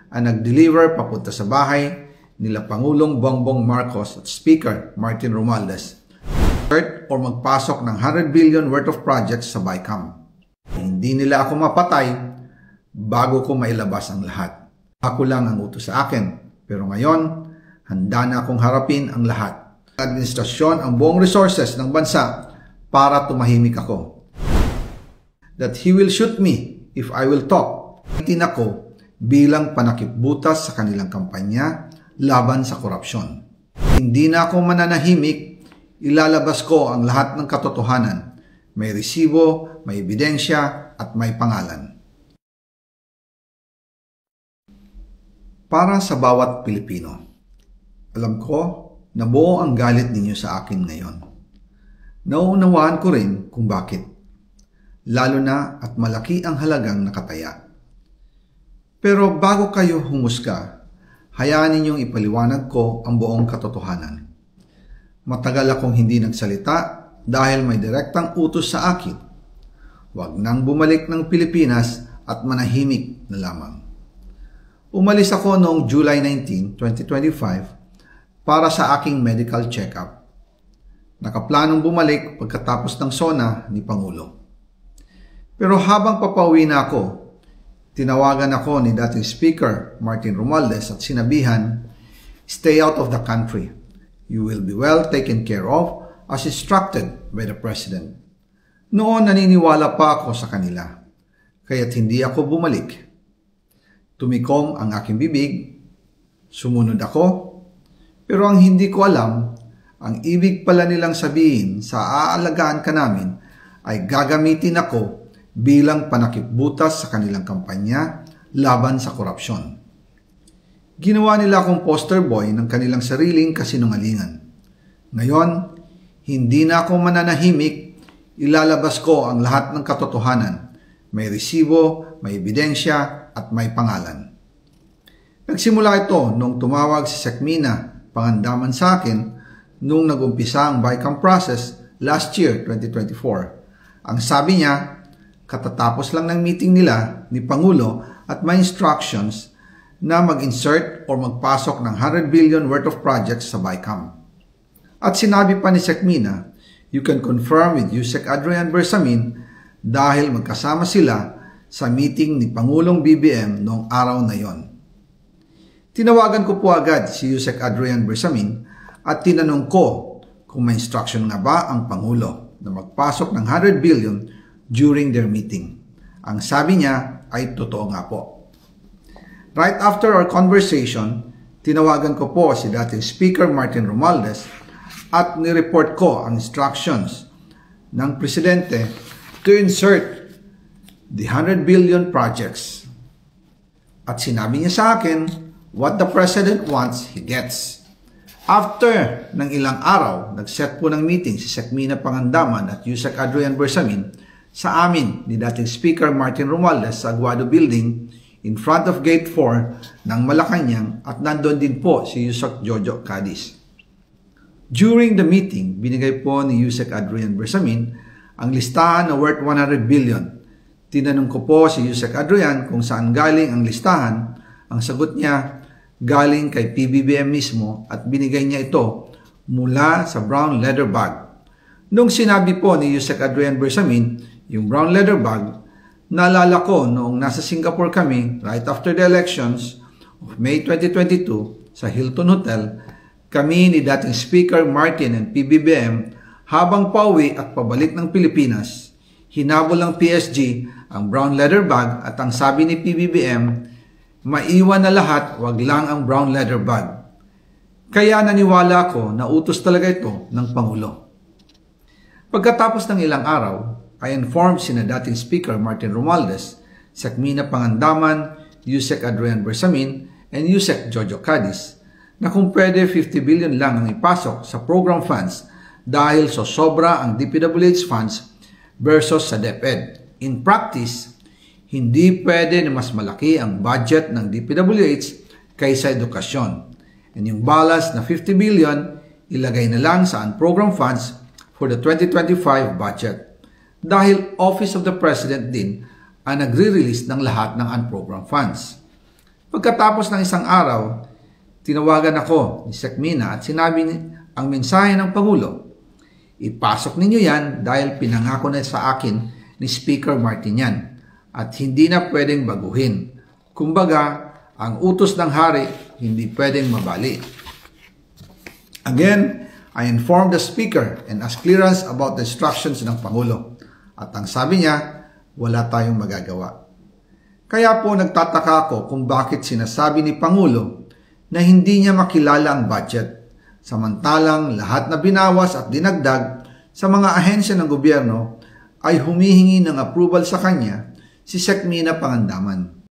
ang nag-deliver papunta sa bahay nila Pangulong Bongbong Marcos at Speaker Martin Romualdez o magpasok ng 100 billion worth of projects sa BICAM. Hindi nila ako mapatay bago ko mailabas ang lahat. Ako lang ang utos sa akin, pero ngayon, handa na akong harapin ang lahat. Administrasyon ang buong resources ng bansa para tumahimik ako. That he will shoot me if I will talk. Itin ako bilang panakipbutas sa kanilang kampanya laban sa korupsyon. Hindi na ako mananahimik, ilalabas ko ang lahat ng katotohanan. May resibo, may ebidensya, at may pangalan. Para sa bawat Pilipino, alam ko na buo ang galit ninyo sa akin ngayon. Nauunawaan ko rin kung bakit, lalo na at malaki ang halagang nakataya. Pero bago kayo humusga, hayaan ninyong ipaliwanag ko ang buong katotohanan. Matagal akong hindi nagsalita dahil may direktang utos sa akin. Huwag nang bumalik ng Pilipinas at manahimik na lamang. Umalis ako noong July 19, 2025 para sa aking medical check-up. Nakaplanong bumalik pagkatapos ng SONA ni Pangulo. Pero habang papauwi na ako, tinawagan ako ni dating Speaker Martin Romualdez at sinabihan, "Stay out of the country. You will be well taken care of as instructed by the President." Noon naniniwala pa ako sa kanila, kaya't hindi ako bumalik. Tumikom ang aking bibig, sumunod ako, pero ang hindi ko alam, ang ibig pala nilang sabihin sa aalagaan ka namin ay gagamitin ako bilang panakipbutas sa kanilang kampanya laban sa korupsyon. Ginawa nila akong poster boy ng kanilang sariling kasinungalingan. Ngayon, hindi na ako mananahimik, ilalabas ko ang lahat ng katotohanan. May resibo, may ebidensya, at may pangalan. Nagsimula ito nung tumawag si Sekmina Pangandaman sa akin nung nag-umpisa ang BICAM process last year, 2024. Ang sabi niya, katatapos lang ng meeting nila ni Pangulo at may instructions na mag-insert o magpasok ng 100 billion worth of projects sa BICAM. At sinabi pa ni Sekmina, you can confirm with Yusek Adrian Bersamin dahil magkasama sila sa meeting ni Pangulong BBM noong araw na yon. Tinawagan ko po agad si Yusek Adrian Bersamin at tinanong ko kung may instruction nga ba ang Pangulo na magpasok ng 100 billion during their meeting. Ang sabi niya ay totoo nga po. Right after our conversation, tinawagan ko po si dating Speaker Martin Romualdez at nireport ko ang instructions ng Presidente to insert the 100 billion projects. At sinabi niya sa akin, what the President wants, he gets. After ng ilang araw, nag-set po ng meeting si Sekmina Pangandaman at Yusek Adrian Bersamin sa amin ni dating Speaker Martin Romualdez sa Aguado Building in front of Gate 4 ng Malacanang at nandun din po si Yusek Jojo Cadiz. During the meeting, binigay po ni Yusek Adrian Bersamin ang listahan na worth 100 billion. Tinanong ko po si Yusek Adrian kung saan galing ang listahan. Ang sagot niya, galing kay PBBM mismo at binigay niya ito mula sa brown leather bag. Nung sinabi po ni Yusek Adrian Bersamin yung brown leather bag, naalala ko noong nasa Singapore kami right after the elections of May 2022 sa Hilton Hotel, kami ni dating Speaker Martin and PBBM habang pauwi at pabalik ng Pilipinas, hinabol ng PSG ang brown leather bag at ang sabi ni PBBM, maiwan na lahat, wag lang ang brown leather bag. Kaya naniwala ko na utos talaga ito ng Pangulo. Pagkatapos ng ilang araw, I informed sina dating Speaker Martin Romualdez, Sekmina Pangandaman, Yusek Adrian Bersamin, and Yusek Jojo Cadiz na kung pwede 50 billion lang ang ipasok sa program funds dahil so sobra ang DPWH funds versus sa DepEd. In practice, hindi pwede na mas malaki ang budget ng DPWH kaysa edukasyon. And yung balance na 50 billion, ilagay na lang sa unprogrammed funds for the 2025 budget. Dahil Office of the President din ang nagre-release ng lahat ng unprogrammed funds. Pagkatapos ng isang araw, tinawagan ako ni Sekmina at sinabi ang mensahe ng Pangulo. Ipasok ninyo yan dahil pinangako na sa akin ni Speaker Martinian at hindi na pwedeng baguhin. Kumbaga, ang utos ng hari hindi pwedeng mabali. Again, I informed the Speaker and asked clearance about the instructions ng Pangulo. At ang sabi niya, wala tayong magagawa. Kaya po nagtataka ako kung bakit sinasabi ni Pangulo na hindi niya makilala ang budget, samantalang lahat na binawas at dinagdag sa mga ahensya ng gobyerno ay humihingi ng approval sa kanya si Sekmina Pangandaman.